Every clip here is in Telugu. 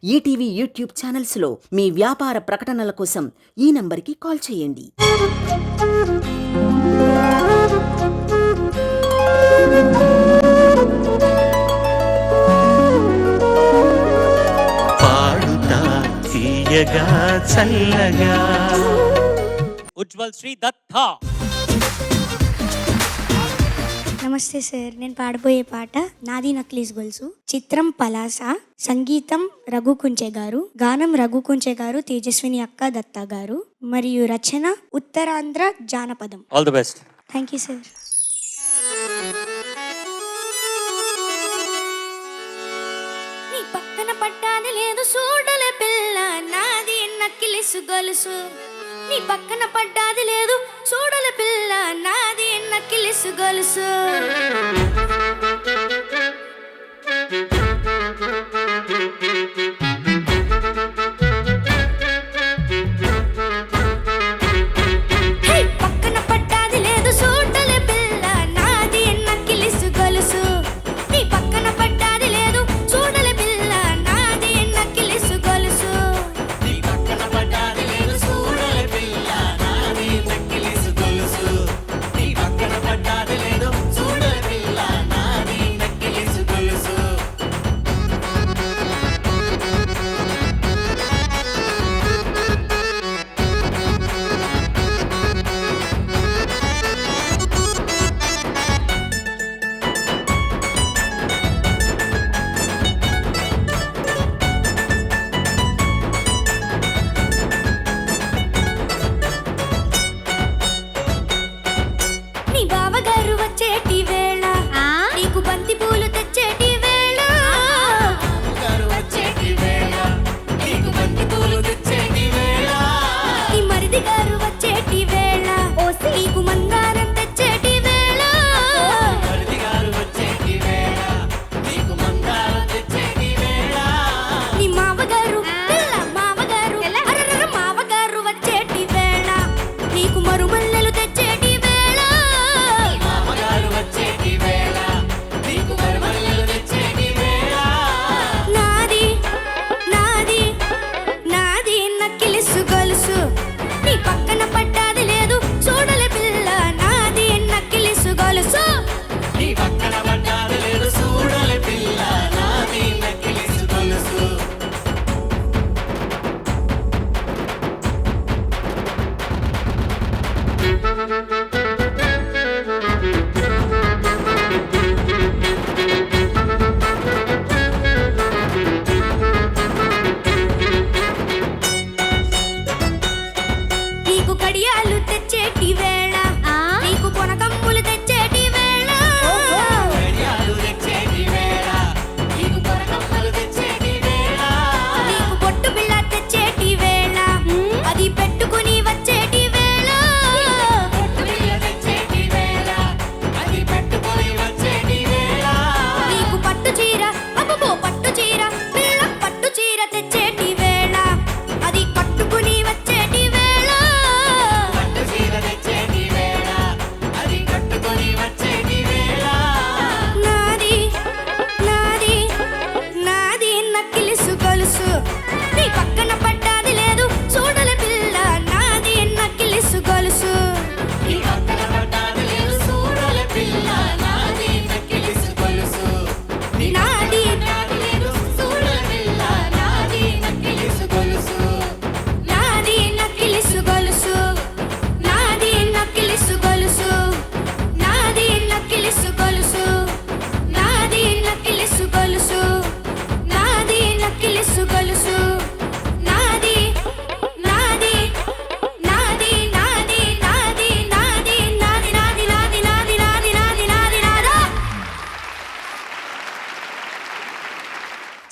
ఈటీవీ యూట్యూబ్ ఛానల్స్లో మీ వ్యాపార ప్రకటనల కోసం ఈ నంబర్కి కాల్ చేయండి. పాడుతా తీయగా చల్లగా ఉజ్వల్ శ్రీ దత్తా. నమస్తే సార్, నేను పాడబోయే పాట నాది నక్లీస్ గొలుసు. చిత్రం పలాస, సంగీతం రఘు కుంచె గారు, గానం రఘు కుంచె గారు, తేజస్విని అక్క దత్తా గారు, మరియు రచన ఉత్తరాంధ్ర జానపదం. All the best. Thank you sir. నీ పక్కన పట్టాది లేదు చూడలే పిల్ల, నాది నక్లీస్ గొలుసు. నీ పక్కన పడ్డాది లేదు చూడల పిల్ల, నాది నక్లీస్ గొలుసు. పక్కన పడ్డాది లేదు చూడల పిల్ల, నాది నక్లీస్ గొలుసు. నీ పక్కన పడ్డాది లేదు చూడల పిల్ల, నాది నక్లీస్ గొలుసు. నీ బావగారు వచ్చేటి వేళ, నీకు బంతి పూలు తెచ్చేటి వేళ, నీ మరిది గారు వచ్చేటి వేళ, నీకు మందారం తెచ్చేటి వేళ, నీ మావగారు పిల్ల మావగారు అరరర మావగారు వచ్చేటి వేళ, నీకు మరుమల్లెలు తెచ్చేటి వేళ, నాది నాది నాది నక్లీస్ గొలుసు. నీ పక్కన పడ్డాది లేదు చూడలే పిల్ల, నాది నక్లీస్ గొలుసు. నీకు కడియాలు తెచ్చేటి వేళ, నీకు కొనకమ్ములు తెచ్చేటి వేళ, నీకు పొట్టు బిళ్ళ తెచ్చేటి వేళ, అది పెట్టుకుని వచ్చేటి వేళ, నీకు పట్టు చీర అబ్బో పట్టు చీర పిల్ల పట్టు చీర తెచ్చేటి వేళ, అది కట్టుకుని వచ్చేటి వేళ, నాది నాది నాది నక్లీస్ గొలుసు. నీ పక్కన పడ్డాది లేదు చూడల పిల్ల, నాది నక్లీస్ గొలుసు. నాది నాది నక్లీస్ గొలుసు, నాది నక్లీస్ గొలుసు, నాది నక్లీస్ గొలుసు, నాది నక్లీస్ గొలుసు, నాది నక్లీస్ గొలుసు, నాది నాది నాది నాది నాది నాది నాది నాది నాది నాది నాది నాది నాది నాదా.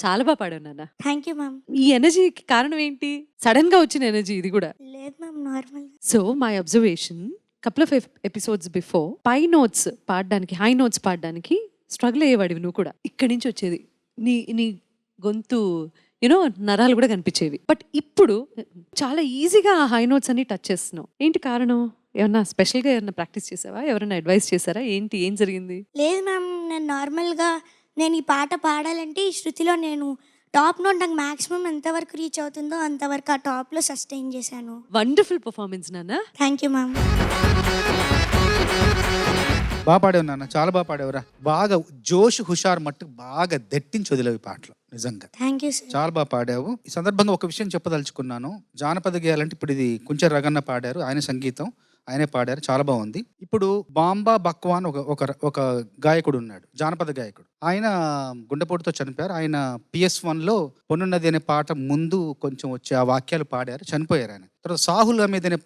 చాలా బాగా పాడావు నాన్న. Thank you ma'am. ఈ ఎనర్జీకి కారణం ఏంటి? సడన్ గా వచ్చిన ఎనర్జీ ఇది కూడా. లేదు ma'am, normal. So my observation couple of episodes before పై నోట్స్ పాడడానికి, హై నోట్స్ పాడడానికి స్ట్రగుల్ అయ్యేవాడివి నువ్వు కూడా. ఇక్కడి నుంచి వచ్చేది నీ నీ గొంతు యూనో నరాలు కూడా కనిపించేవి. బట్ ఇప్పుడు చాలా ఈజీగా ఆ హై నోట్స్ అన్ని టచ్ చేస్తున్నావు. ఏంటి కారణం? ఏమన్నా స్పెషల్గా ఏమన్నా ప్రాక్టీస్ చేసావా? ఎవరైనా అడ్వైస్ చేశారా? ఏంటి, ఏం జరిగింది? లేదు మ్యామ్, నేను నార్మల్గా నేను ఈ పాట పాడాలంటే ఈ శృతిలో నేను టాప్ నోట్ నాకు మాక్సిమం ఎంతవరకు రీచ్ అవుతుందో అంతవరకు ఆ టాప్లో సస్టైన్ చేశాను. వండర్ఫుల్ పర్ఫార్మెన్స్ నాన్న. Thank you ma'am. బాగా పాడావు నాన్న, చాలా బాగా పాడావురా. బాగా జోష్ హుషార్ మట్టు బాగా దట్టించి వదిలేవు ఈ పాటలు నిజంగా. Thank you sir. చాలా బాగా పాడావు. ఈ సందర్భంగా ఒక విషయం చెప్పదలుచుకున్నాను. జానపద గేయాలంటే ఇప్పుడు ఇది కుంచె రగన్న పాడారు, ఆయన సంగీతం ఆయనే పాడారు, చాలా బాగుంది. ఇప్పుడు బాంబా బక్వా అని ఒక గాయకుడు ఉన్నాడు, జానపద గాయకుడు. ఆయన గుండెపోటుతో చనిపోయారు. ఆయన PS1లో పొన్నున్నది అనే పాట ముందు కొంచెం వచ్చి ఆ వాక్యాలు పాడారు, చనిపోయారు ఆయన. తర్వాత సాహుల్ అమీద్ అనే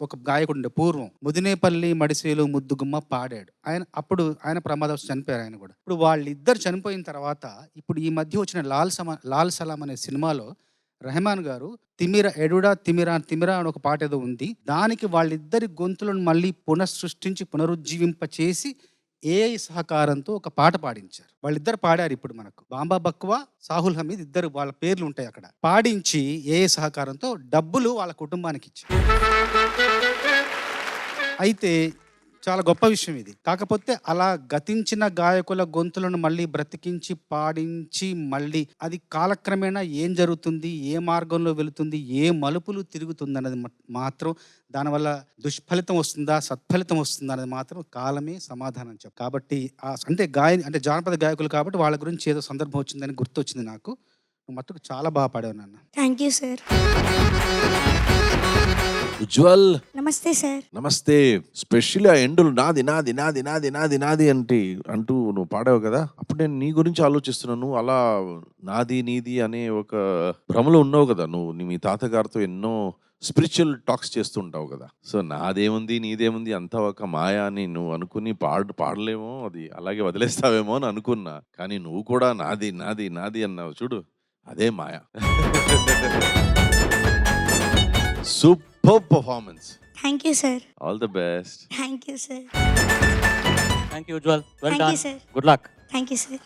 ఒక గాయకుడు ఉండే పూర్వం ముదినేపల్లి మడిసేలు ముద్దుగుమ్మ పాడాడు ఆయన. అప్పుడు ఆయన ప్రమాదం చనిపోయారు ఆయన కూడా. ఇప్పుడు వాళ్ళిద్దరు చనిపోయిన తర్వాత ఇప్పుడు ఈ మధ్య వచ్చిన లాల్ సలాం అనే సినిమాలో రెహమాన్ గారు తిమిర ఎడుడా తిమిరా తిమిరా అని ఒక పాట ఏదో ఉంది. దానికి వాళ్ళిద్దరి గొంతులను మళ్ళీ పునఃసృష్టించి పునరుజ్జీవింప చేసి ఏఐ సహకారంతో ఒక పాట పాడించారు. వాళ్ళిద్దరు పాడారు. ఇప్పుడు మనకు బాంబా బక్వా, సాహుల్ హమీద్ ఇద్దరు వాళ్ళ పేర్లు ఉంటాయి అక్కడ. పాడించి ఏఐ సహకారంతో డబ్బులు వాళ్ళ కుటుంబానికి ఇచ్చారు. అయితే చాలా గొప్ప విషయం ఇది. కాకపోతే అలా గతించిన గాయకుల గొంతులను మళ్ళీ బ్రతికించి పాడించి మళ్ళీ అది కాలక్రమేణా ఏం జరుగుతుంది, ఏ మార్గంలో వెళుతుంది, ఏ మలుపులు తిరుగుతుంది అన్నది మాత్రం, దానివల్ల దుష్ఫలితం వస్తుందా సత్ఫలితం వస్తుందా అనేది మాత్రం కాలమే సమాధానం చెప్పు. కాబట్టి అంటే జానపద గాయకులు కాబట్టి వాళ్ళ గురించి ఏదో సందర్భం వచ్చిందని గుర్తొచ్చింది నాకు. నువ్వు మట్టుకు చాలా బాగా పాడావు నాన్న. Thank you sir. ఉజ్వల్ నమస్తే సార్. నమస్తే. స్పెషల్లీ ఆ ఎండులు నాది నాది నాది నాది నాది నాది అంటూ నువ్వు పాడావు కదా, అప్పుడు నేను నీ గురించి ఆలోచిస్తున్నాను. అలా నాది నీది అనే ఒక భ్రమలో ఉన్నావు కదా నువ్వు. మీ తాతగారితో ఎన్నో స్పిరిచువల్ టాక్స్ చేస్తుంటావు కదా. సో నాదేముంది నీదేముంది అంతా ఒక మాయా అని నువ్వు అనుకుని పాడలేమో, అది అలాగే వదిలేస్తావేమో అని అనుకున్నా. కానీ నువ్వు కూడా నాది నాది నాది అన్నావు చూడు, అదే మాయా. Super performance. Thank you sir. All the best. Thank you sir. Thank you, Ujjwal. Well Thank you, done. sir. Good luck. Thank you sir.